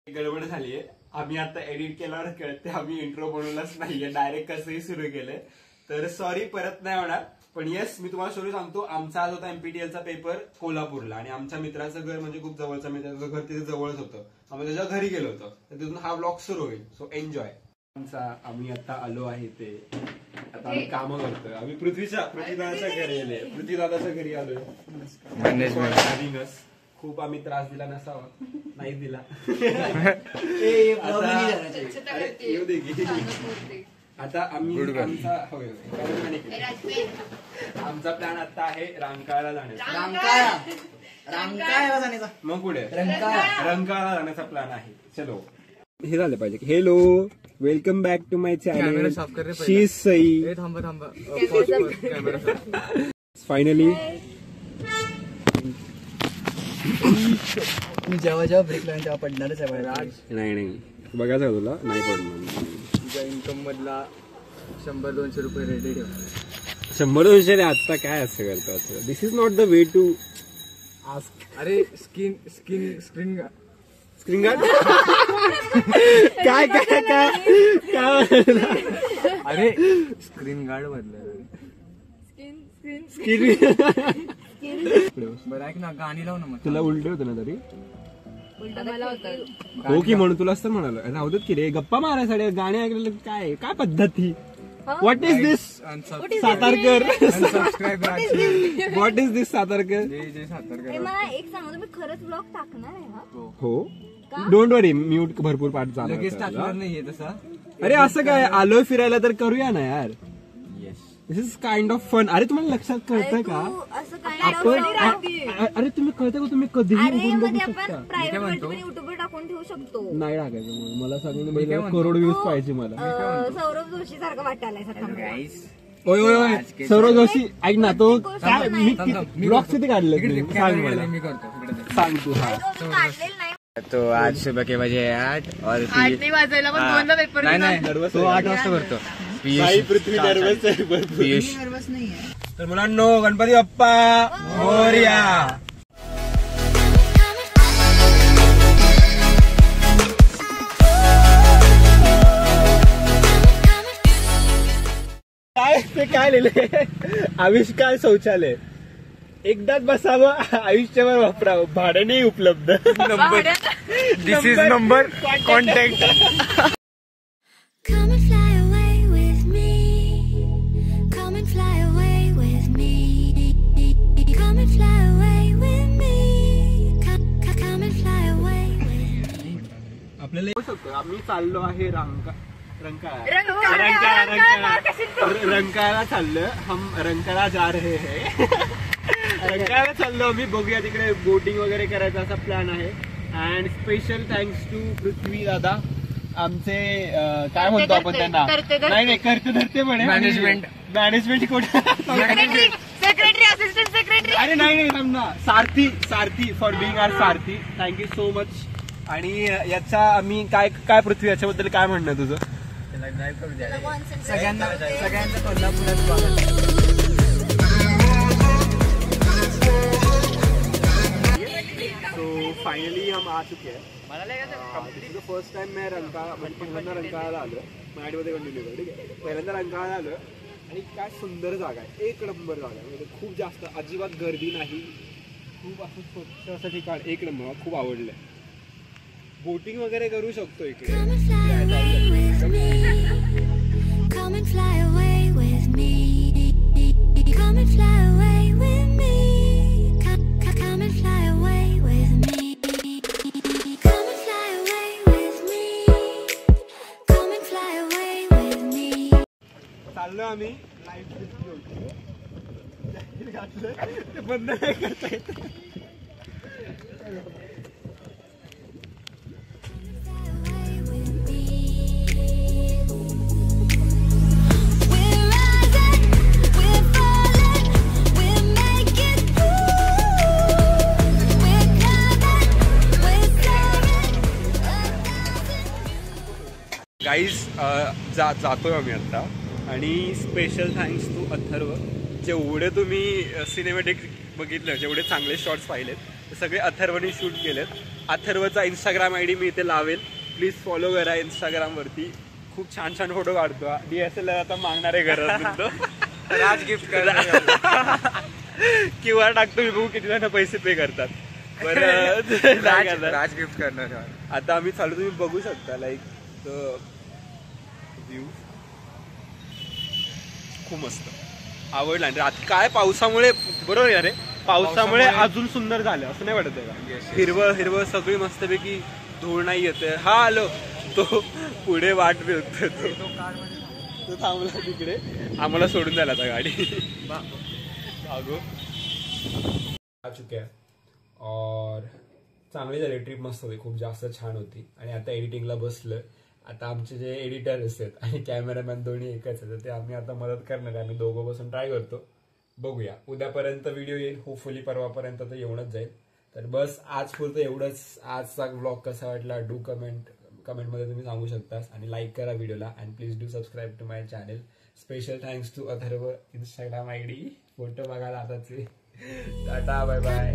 गडबड झालीये. आम्ही आता एडिट केल्यावर कळते आम्ही इंट्रो बनवलाच नाहीये, डायरेक्ट कसंही सुरू केलंय. तर सॉरी, परत नाही होणार. पण येस, मी तुम्हाला स्टोरी सांगतो. आमचा आज होता एमपीटीएलचा पेपर कोल्हापूरला आणि आमच्या मित्राचं घर म्हणजे खूप जवळचं मित्राचं घर तिथे जवळच होतं. आम्ही त्याच्या घरी गेलो होतो, तर तिथून हा व्लॉग सुरू होईल. So enjoy. आम्ही आता आलो आहे ते आता आम्ही कामं करतोय. आम्ही पृथ्वीदादाच्या घरी आलोय. पृथ्वीदादाच्या घरी आलोय. खूप आम्ही त्रास दिला नसावा, नाही दिला. आता आम्ही आमचा प्लॅन आता आहे रंकाळ्याला जाण्याचा. मग पुढे रंकाळ्याला जाण्याचा प्लॅन आहे. चलो, हे झालं पाहिजे. Hello, welcome back to my channel. शी सई. फायनली मी जेव्हा ब्रेक लावून तेव्हा पडणारच आहे. नाही बघायचं तुला, नाही पडणार. तुझ्या इन्कम मधला 100-200 रुपये रेडी ठेव. 100-200 रे आता काय असं करतात. This is not the way to ask. अरे स्क्रीन गार्ड काय काय काय काय. अरे स्क्रीन गार्ड बदल. बरं ऐक ना, गाणी लाव ना. मग तुला उलटे होतं ना तरी हो की, म्हणून तुला असं म्हणाल राहू देत की रे, गप्पा मारायसाठी गाणे ऐकलेलं काय काय पद्धती. व्हॉट इज दिस सातारकर. व्हॉट इज दिस सातारकर. मला एक सांगा, तुम्ही खरंच ब्लॉग टाकणार आहे? हो, डोंट वरी. म्यूट भरपूर पाठ चालू. लगेच टाकणार नाहीये तसा. अरे असं काय, आलोय फिरायला तर करूया ना यार. दिस इज काइंड ऑफ फन. अरे तुम्हाला लक्षात कळतंय का आपण, अरे तुम्ही कळतंय का तुम्ही कधीही उघडून बघू शकता. युट्यूबवर टाकून ठेवू शकतो. नाही टाकायचं. मला सांगितलं करोड व्ह्यूज पाहिजे मला. सौरभ जोशी सारखं वाटायला. ओय सौरभ जोशी ऐक ना, तो काय मी ब्लॉग किती काढलं सांग मला. मी करतो, सांग तू. हा तो आज सुबह के बजे 8 और 8 नाही वाजायला पण 2ला पेपर. नाही तो 8 वाजता करतो. पृथ्वी नर्वस आहे भरपूर. पियुष नर्वस नाहीये. तर मुलांनो, गणपती बाप्पा मोरया. काय ते काय लिहिले, आविष्कार शौचालय एकदाच बसावं, आयुष्यभर वापरावं, भाड्याने उपलब्ध. Number this is number contact. आपल्याला येऊ शकतो. आम्ही चाललो आहे रंकाळा चाललोय. हम रंकाळा जा रहे है. रंकाळा चाललो आम्ही. बघूया तिकडे बोटिंग वगैरे करायचा असा प्लॅन आहे. अँड स्पेशल थँक्स टू पृथ्वी दादा, आमचे काय म्हणतो आपण त्यांना, नाही करते धरते म्हणे, मॅनेजमेंट कोण, सेक्रेटरी, असिस्टंट सेक्रेटरी. अरे नाही थांबना, Sarathi for being our Sarathi. Thank you so much. आणि याचा आम्ही काय काय पृथ्वी याच्याबद्दल काय म्हणणं तुझं. सगळ्यांना कोल्हापुरात स्वागत. तो फाइनली हम आ चुके हैं. फर्स्ट टाइम मैं पहिल्यांदा रंकाळाला आलो. मराठीमध्ये कंटिन्यू कर, ठीक आहे. पहिल्यांदा रंकाळाला आलो आणि काय सुंदर जागा आहे, एक नंबर जागा आहे. म्हणजे खूप जास्त अजिबात गर्दी नाही, खूप असं स्वच्छ असं ठिकाण, एक नंबर. खूप आवडलंय. बोटिंग वगैरे करू शकतो इकडे. चाललो आम्ही. लाईफ घातलं ते बंद नाही करता येत. गाईज जातोय आम्ही आता. आणि स्पेशल थँक्स टू अथर्व. जेवढे तुम्ही सिनेमॅटिक बघितलं, जेवढे चांगले शॉट्स पाहिलेत ते सगळे अथर्वने शूट केलेत. अथर्वचा इंस्टाग्राम आयडी मी इथे लावेल, प्लीज फॉलो करा इंस्टाग्राम वरती. खूप छान छान फोटो काढतो. DSLR आता मागणार आहे घरात राज गिफ्ट करणार किंवा टाकतो मी, बघू किती जण पैसे पे करतात. बरं राज गिफ्ट करणार. आता आम्ही चालू, तुम्ही बघू शकता लाईक व्ह्यू खूप मस्त आवडला. आणि रात्री काय पावसामुळे, बरोबर आहे रे, पावसामुळे अजून सुंदर झालं असं नाही वाटत आहे का? हिरवळ हिरवळ सगळी मस्तपैकी, धूळ नाही येते. हा आलो तो पुढे वाट बघतोय, तो थांबला तिकडे, आम्हाला सोडून जायला आता गाडी. भागो आ चुके आहे. और चांगली झाली ट्रिप, मस्त होती, खूप जास्त छान होती. आणि आता एडिटिंगला बसलं. आता आमचे जे एडिटर असतात आणि कॅमेरामॅन दोन्ही एकच आहेत, ते आम्ही आता मदत करणार आहे. आम्ही दोघं बसून ट्राय करतो, बघूया. उद्यापर्यंत व्हिडिओ येईल, होपफुली परवापर्यंत तर येऊनच जाईल. तर बस आज पुरतं एवढंच. आजचा ब्लॉग कसा वाटला डू कमेंटमध्ये तुम्ही सांगू शकता. आणि लाईक करा व्हिडिओला, and please do subscribe to my channel. Special thanks to Atharva Instagram ID. Photo बघायला आताचे. Tata, bye bye.